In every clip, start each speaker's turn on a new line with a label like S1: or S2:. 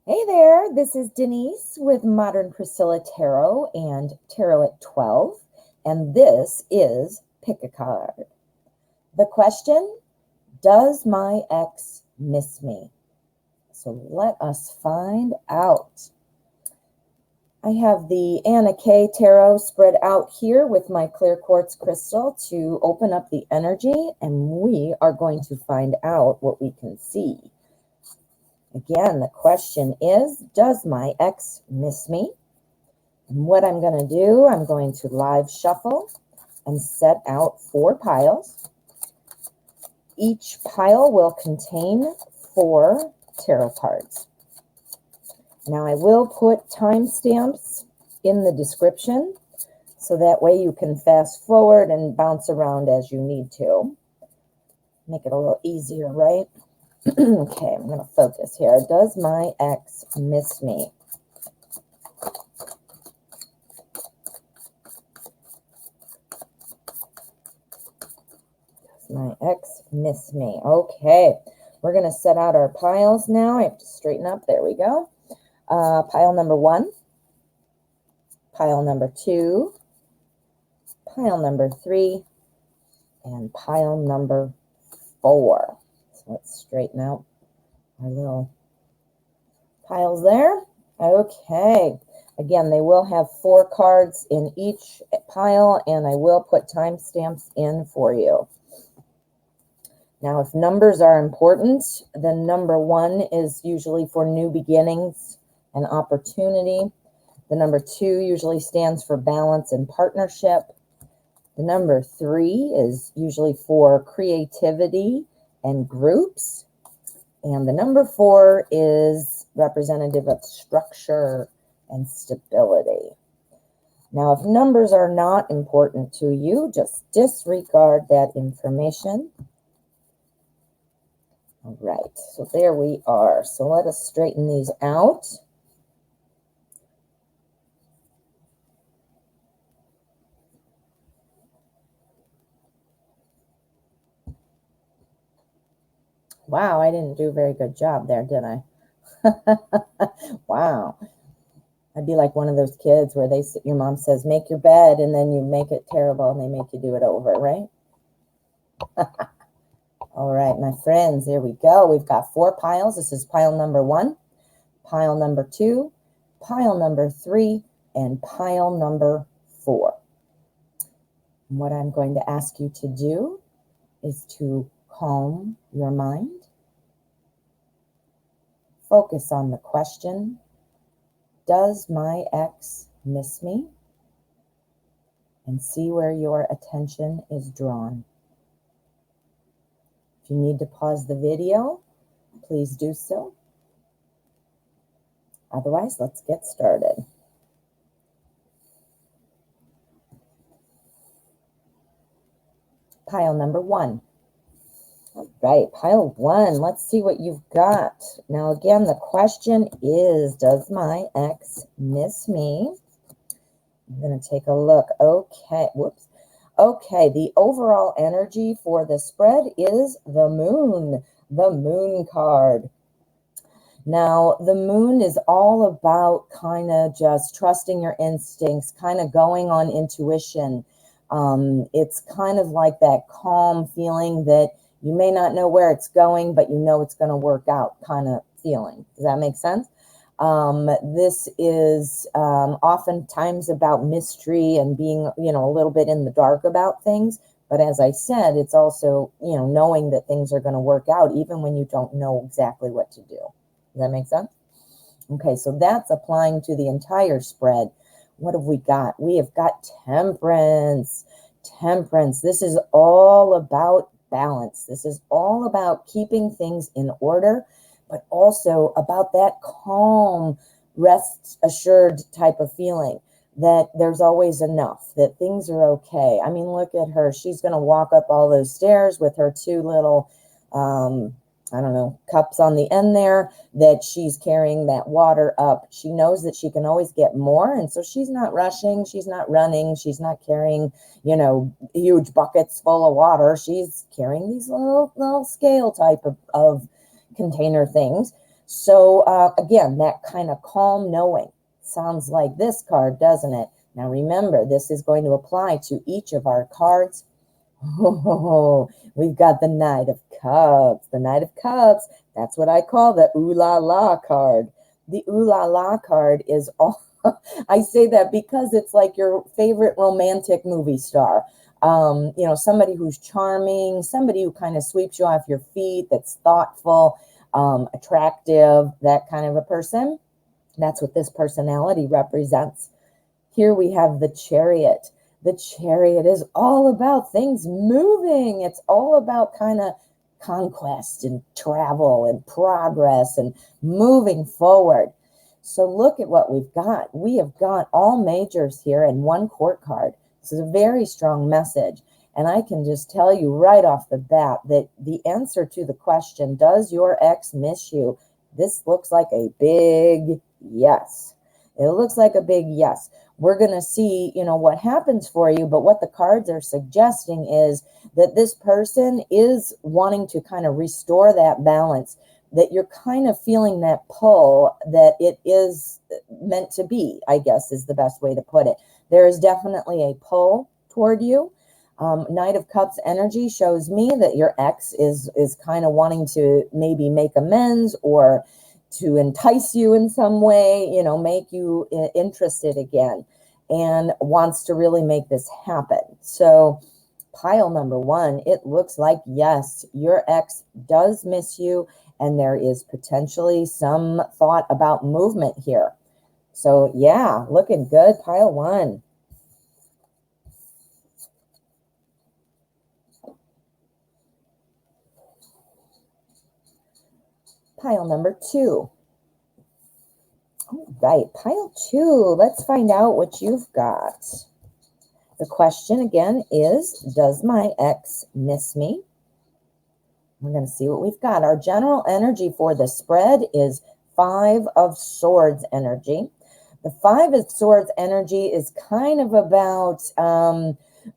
S1: Hey there, this is Denise with Modern Priscilla Tarot and Tarot at 12, and this is Pick a Card. The question, does my ex miss me? So let us find out. I have the Anna K Tarot spread out here with my clear quartz crystal to open up the energy, and we are going to find out what we can see. Again, the question is, does my ex miss me? And what I'm going to do, I'm going to live shuffle and set out 4 piles. Each pile will contain 4 tarot cards. Now, I will put timestamps in the description so that way you can fast forward and bounce around as you need to. Make it a little easier, right? Okay, I'm going to focus here. Does my ex miss me? Does my ex miss me? Okay, we're going to set out our piles now. I have to straighten up. There we go. Pile number 1, pile number 2, pile number 3, and pile number 4. So let's straighten out our little piles there. Okay. Again, they will have 4 cards in each pile, and I will put timestamps in for you. Now, if numbers are important, then number 1 is usually for new beginnings and opportunity. The number 2 usually stands for balance and partnership. The number 3 is usually for creativity and groups. And the number 4 is representative of structure and stability. Now, if numbers are not important to you, just disregard that information. All right, so there we are. So let us straighten these out. Wow, I didn't do a very good job there, did I? Wow. I'd be like one of those kids where your mom says, make your bed, and then you make it terrible and they make you do it over, right? All right, my friends, here we go. We've got 4 piles. This is pile number 1, pile number 2, pile number 3, and pile number 4. And what I'm going to ask you to do is to calm your mind. Focus on the question, does my ex miss me? And see where your attention is drawn. If you need to pause the video, please do so. Otherwise, let's get started. Pile number 1. All right, pile 1. Let's see what you've got. Now, again, the question is, does my ex miss me? I'm going to take a look. Okay, whoops. Okay, the overall energy for the spread is the moon card. Now, the moon is all about kind of just trusting your instincts, kind of going on intuition. It's kind of like that calm feeling that you may not know where it's going, but you know it's going to work out kind of feeling. Does that make sense? This is oftentimes about mystery and being, a little bit in the dark about things. But as I said, it's also, knowing that things are going to work out even when you don't know exactly what to do. Does that make sense? Okay, so that's applying to the entire spread. What have we got? We have got temperance. Temperance. This is all about balance. This is all about keeping things in order, but also about that calm, rest assured type of feeling that there's always enough, that things are okay. I mean, look at her. She's going to walk up all those stairs with her 2 little, cups on the end there that she's carrying that water up. She knows that she can always get more. And so she's not rushing. She's not running. She's not carrying, huge buckets full of water. She's carrying these little scale type of container things So again, that kind of calm knowing sounds like this card, doesn't it? Now remember, this is going to apply to each of our cards. Oh, we've got the Knight of Cups. The Knight of Cups, that's what I call the ooh la la card. The ooh la la card is all, I say that because it's like your favorite romantic movie star. You know, somebody who's charming, somebody who kind of sweeps you off your feet, that's thoughtful, attractive, that kind of a person. That's what this personality represents. Here we have the Chariot. The Chariot is all about things moving. It's all about kind of conquest and travel and progress and moving forward. So look at what we've got. We have got all majors here and one court card. This is a very strong message. And I can just tell you right off the bat that the answer to the question, does your ex miss you? This looks like a big yes. It looks like a big yes. We're going to see, you know, what happens for you, but what the cards are suggesting is that this person is wanting to kind of restore that balance, that you're kind of feeling that pull, that it is meant to be, I guess is the best way to put it. There is definitely a pull toward you. Knight of Cups energy shows me that your ex is kind of wanting to maybe make amends or to entice you in some way, you know, make you interested again, and wants to really make this happen. So pile number one, it looks like, yes, your ex does miss you, and there is potentially some thought about movement here. So yeah, looking good, pile one. Pile number two. All right, pile two. Let's find out what you've got. The question again is, does my ex miss me? We're going to see what we've got. Our general energy for the spread is Five of Swords energy. The Five of Swords energy is kind of about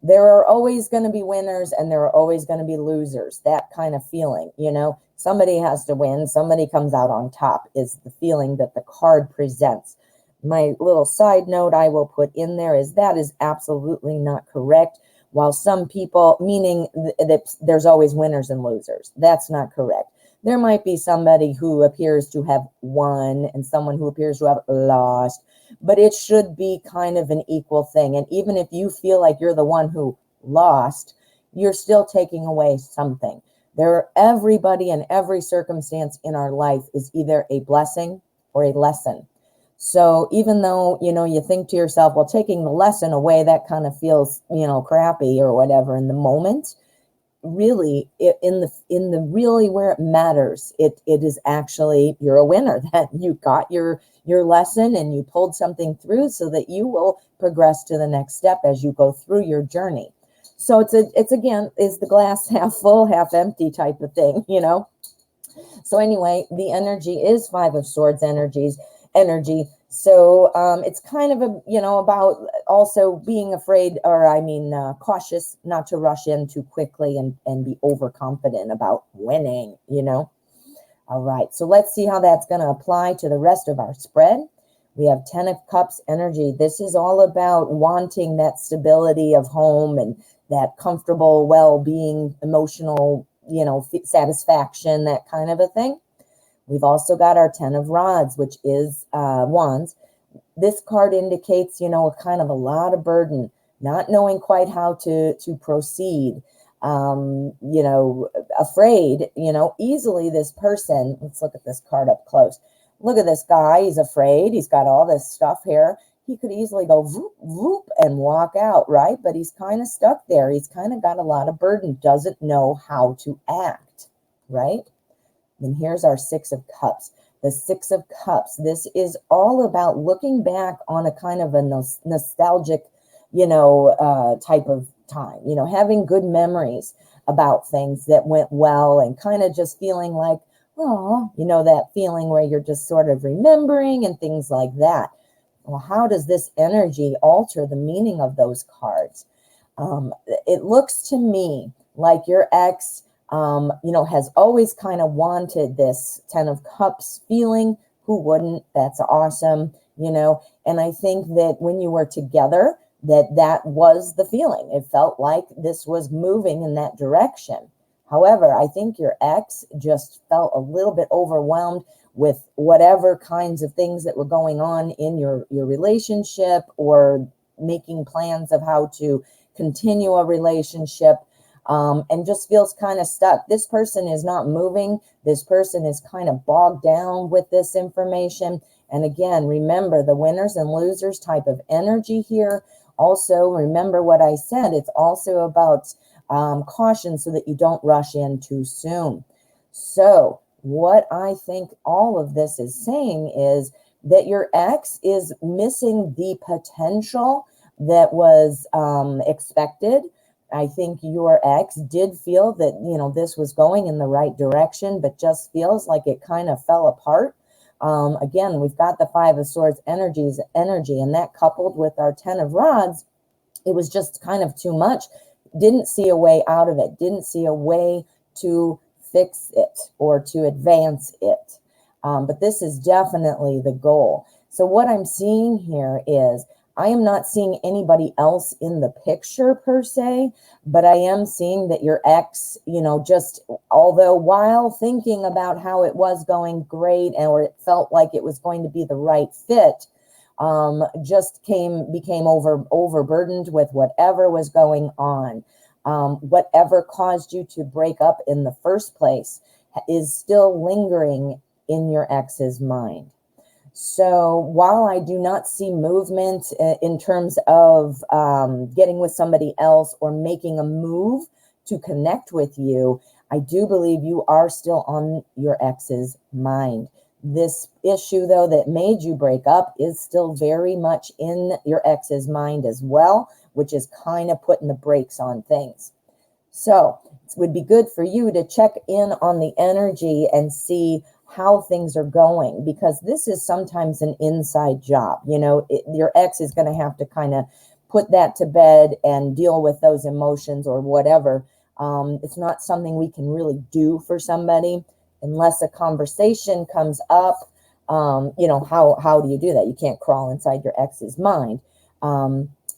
S1: there are always going to be winners and there are always going to be losers. That kind of feeling, you know, somebody has to win, somebody comes out on top is the feeling that the card presents. My little side note I will put in there is that is absolutely not correct. While some people, meaning that there's always winners and losers, that's not correct. There might be somebody who appears to have won and someone who appears to have lost, but it should be kind of an equal thing. And even if you feel like you're the one who lost, you're still taking away something. Everybody and every circumstance in our life is either a blessing or a lesson. So even though, you know, you think to yourself, well, taking the lesson away, that kind of feels, you know, crappy or whatever in the moment, really in the really where it matters, it is actually you're a winner, that you got your lesson and you pulled something through so that you will progress to the next step as you go through your journey. So it's again, is the glass half full, half empty type of thing, you know? So anyway, the energy is Five of Swords energy. So it's kind of a, you know, about also being afraid, or I mean, cautious not to rush in too quickly and be overconfident about winning, you know. All right, so let's see how that's going to apply to the rest of our spread. We have Ten of Cups energy. This is all about wanting that stability of home and that comfortable well-being, emotional, you know, satisfaction, that kind of a thing. We've also got our Ten of Rods, which is Wands. This card indicates, you know, kind of a lot of burden, not knowing quite how to proceed, you know, afraid, you know, easily this person, let's look at this card up close. Look at this guy, he's afraid, he's got all this stuff here. He could easily go whoop, whoop and walk out, right? But he's kind of stuck there. He's kind of got a lot of burden, doesn't know how to act, right? Then here's our Six of Cups. The Six of Cups, this is all about looking back on a kind of a nostalgic, you know, type of time, you know, having good memories about things that went well and kind of just feeling like, oh, you know, that feeling where you're just sort of remembering and things like that. Well, how does this energy alter the meaning of those cards? It looks to me like your ex you know, has always kind of wanted this 10 of Cups feeling. Who wouldn't? That's awesome, you know. And I think that when you were together, that was the feeling. It felt like this was moving in that direction. However, I think your ex just felt a little bit overwhelmed with whatever kinds of things that were going on in your relationship, or making plans of how to continue a relationship, and just feels kind of stuck. This person is not moving. This person is kind of bogged down with this information. And again, remember the winners and losers type of energy here. Also, remember what I said. It's also about caution so that you don't rush in too soon. So what I think all of this is saying is that your ex is missing the potential that was expected. I think your ex did feel that, you know, this was going in the right direction, but just feels like it kind of fell apart. Again, we've got the Five of Swords energy, and that coupled with our 10 of Rods, it was just kind of too much. Didn't see a way out of it. Didn't see a way to fix it or to advance it. But this is definitely the goal. So what I'm seeing here is, I am not seeing anybody else in the picture per se, but I am seeing that your ex, you know, just, although while thinking about how it was going great, or it felt like it was going to be the right fit, just became overburdened with whatever was going on. Whatever caused you to break up in the first place is still lingering in your ex's mind. So while I do not see movement in terms of getting with somebody else or making a move to connect with you, I do believe you are still on your ex's mind. This issue, though, that made you break up is still very much in your ex's mind as well, which is kind of putting the brakes on things. So it would be good for you to check in on the energy and see how things are going, because this is sometimes an inside job. You know, your ex is going to have to kind of put that to bed and deal with those emotions or whatever. It's not something we can really do for somebody unless a conversation comes up. You know, how do you do that? You can't crawl inside your ex's mind.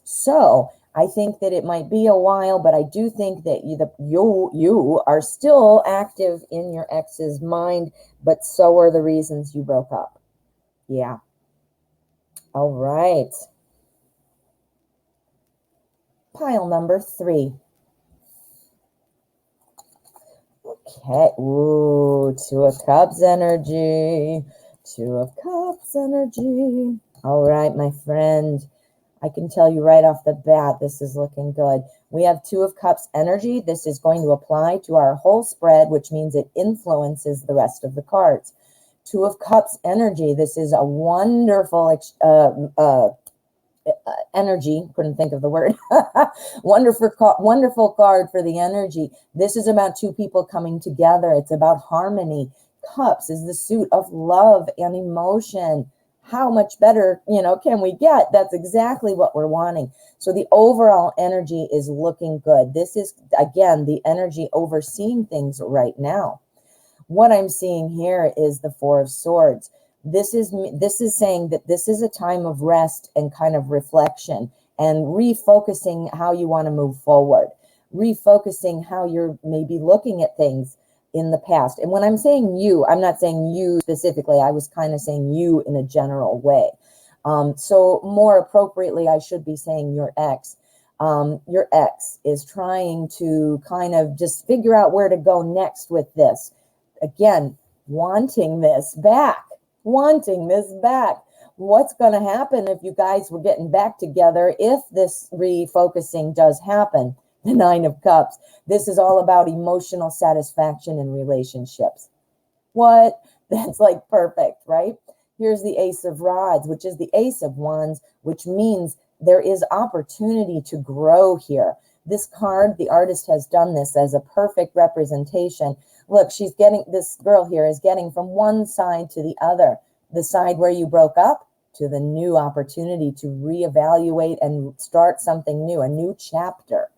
S1: So I think that it might be a while, but I do think that you are still active in your ex's mind, but so are the reasons you broke up. Yeah. All right. Pile number 3. Okay. Ooh, 2 of Cups energy. 2 of Cups energy. All right, my friend. I can tell you right off the bat, this is looking good. We have 2 of Cups energy. This is going to apply to our whole spread, which means it influences the rest of the cards. 2 of Cups energy. This is a wonderful energy. Couldn't think of the word. Wonderful card for the energy. This is about 2 people coming together. It's about harmony. Cups is the suit of love and emotion. How much better, you know, can we get? That's exactly what we're wanting. So the overall energy is looking good. This is, again, the energy overseeing things right now. What I'm seeing here is the 4 of Swords. This is saying that this is a time of rest and kind of reflection and refocusing how you want to move forward, refocusing how you're maybe looking at things in the past. And when I'm saying you, I'm not saying you specifically. I was kind of saying you in a general way. So more appropriately, I should be saying your ex. Your ex is trying to kind of just figure out where to go next with this. Again, wanting this back. What's going to happen if you guys were getting back together if this refocusing does happen? The 9 of Cups. This is all about emotional satisfaction in relationships. What? That's like perfect, right? Here's the Ace of Rods, which is the Ace of Wands, which means there is opportunity to grow here. This card, the artist has done this as a perfect representation. Look, this girl here is getting from one side to the other. The side where you broke up to the new opportunity to reevaluate and start something new, a new chapter.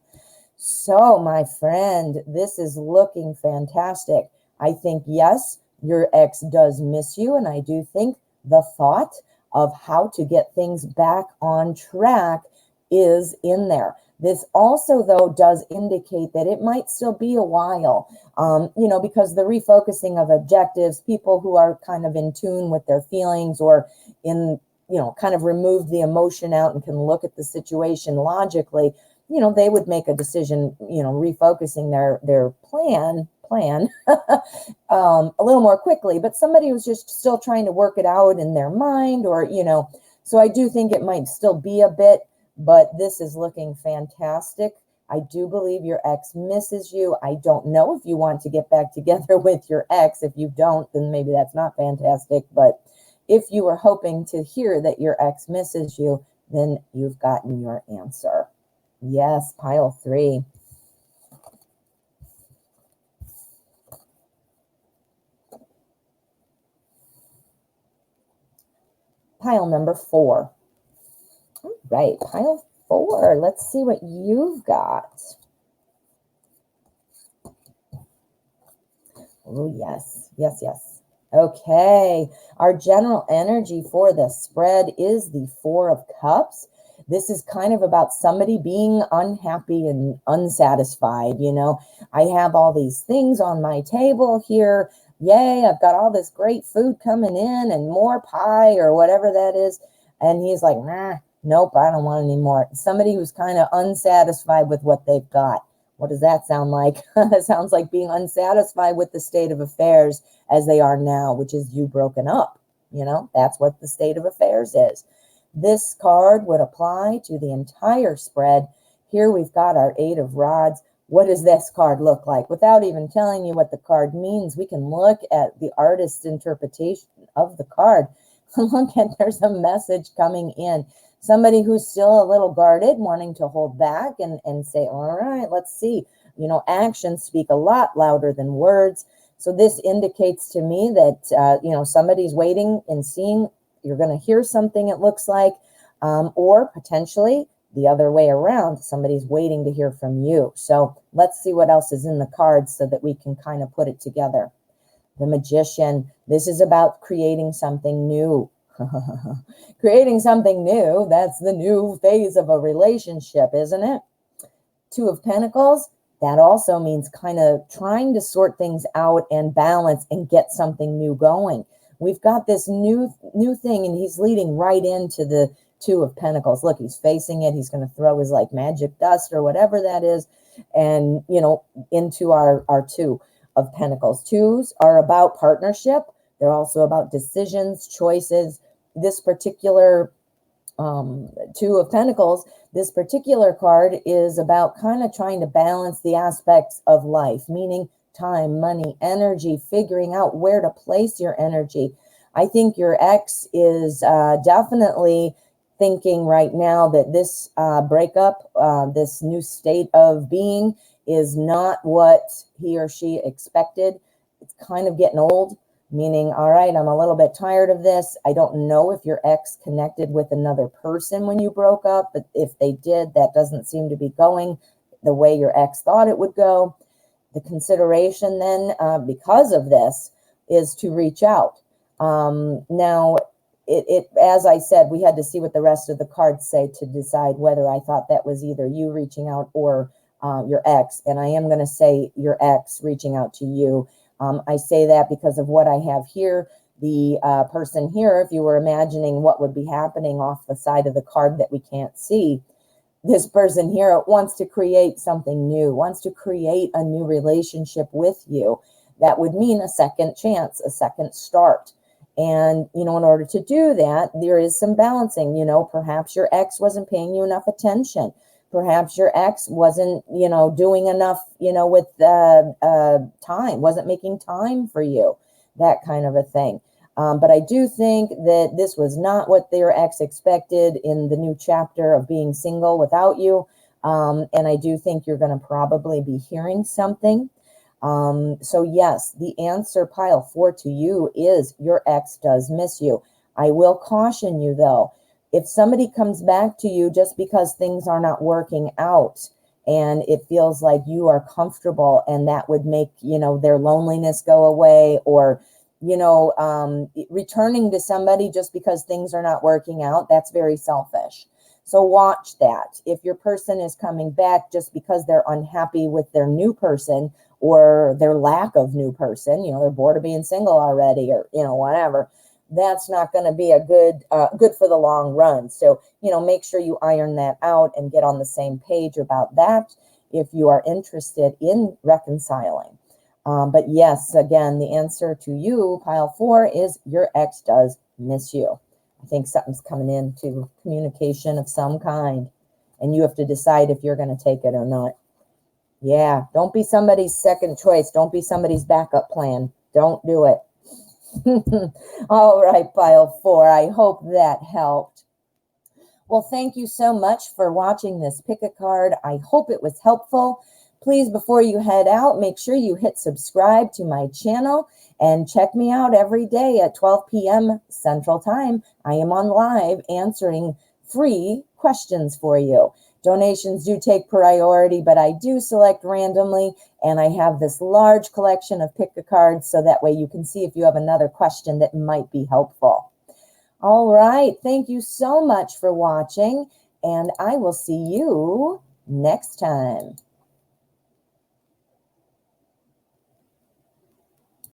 S1: So, my friend, this is looking fantastic. I think, yes, your ex does miss you. And I do think the thought of how to get things back on track is in there. This also, though, does indicate that it might still be a while, because the refocusing of objectives, people who are kind of in tune with their feelings or kind of removed the emotion out and can look at the situation logically, they would make a decision, refocusing their plan a little more quickly. But somebody who's just still trying to work it out in their mind, or, so I do think it might still be a bit, but this is looking fantastic. I do believe your ex misses you. I don't know if you want to get back together with your ex. If you don't, then maybe that's not fantastic. But if you were hoping to hear that your ex misses you, then you've gotten your answer. Yes, pile 3. Pile number 4. All right, pile 4. Let's see what you've got. Oh, yes, yes, yes. Okay, our general energy for the spread is the 4 of Cups. This is kind of about somebody being unhappy and unsatisfied. I have all these things on my table here. Yay, I've got all this great food coming in and more pie or whatever that is. And he's like, nah, nope, I don't want any more. Somebody who's kind of unsatisfied with what they've got. What does that sound like? It sounds like being unsatisfied with the state of affairs as they are now, which is you broken up. That's what the state of affairs is. This card would apply to the entire spread. Here we've got our 8 of Rods. What does this card look like? Without even telling you what the card means, we can look at the artist's interpretation of the card. Look at, there's a message coming in. Somebody who's still a little guarded, wanting to hold back and say, all right, let's see. Actions speak a lot louder than words. So this indicates to me that, somebody's waiting and seeing. You're going to hear something, it looks like, or potentially the other way around. Somebody's waiting to hear from you. So let's see what else is in the cards so that we can kind of put it together. The Magician. This is about creating something new. Creating something new. That's the new phase of a relationship, isn't it? 2 of Pentacles. That also means kind of trying to sort things out and balance and get something new going. We've got this new thing, and he's leading right into the 2 of Pentacles. Look, he's facing it. He's going to throw his magic dust or whatever that is, and into our 2 of Pentacles. 2s are about partnership. They're also about decisions, choices. This particular 2 of Pentacles, this particular card is about kind of trying to balance the aspects of life, meaning time, money, energy, figuring out where to place your energy. I think your ex is definitely thinking right now that this breakup, this new state of being, is not what he or she expected. It's kind of getting old, meaning, all right, I'm a little bit tired of this. I don't know if your ex connected with another person when you broke up, but if they did, that doesn't seem to be going the way your ex thought it would go. The consideration then, because of this, is to reach out. Now, as I said, we had to see what the rest of the cards say to decide whether I thought that was either you reaching out or your ex. And I am going to say your ex reaching out to you. I say that because of what I have here. The person here, if you were imagining what would be happening off the side of the card that we can't see, this person here wants to create something new, wants to create a new relationship with you. That would mean a second chance, a second start. And, in order to do that, there is some balancing. Perhaps your ex wasn't paying you enough attention. Perhaps your ex wasn't, doing enough, with time, wasn't making time for you, that kind of a thing. But I do think that this was not what their ex expected in the new chapter of being single without you. And I do think you're going to probably be hearing something. So yes, the answer, pile 4, to you is your ex does miss you. I will caution you, though, if somebody comes back to you just because things are not working out, and it feels like you are comfortable, and that would make, their loneliness go away, or, returning to somebody just because things are not working out, that's very selfish. So watch that. If your person is coming back just because they're unhappy with their new person or their lack of new person, they're bored of being single already, or, whatever, that's not going to be a good for the long run. So, make sure you iron that out and get on the same page about that if you are interested in reconciling. But yes, again, the answer to you, pile 4, is your ex does miss you. I think something's coming into communication of some kind, and you have to decide if you're going to take it or not. Yeah, don't be somebody's second choice. Don't be somebody's backup plan. Don't do it. All right, pile 4. I hope that helped. Well, thank you so much for watching this pick a card. I hope it was helpful. Please, before you head out, make sure you hit subscribe to my channel and check me out every day at 12 p.m. Central Time. I am on live answering free questions for you. Donations do take priority, but I do select randomly, and I have this large collection of pick a cards so that way you can see if you have another question that might be helpful. All right, thank you so much for watching, and I will see you next time.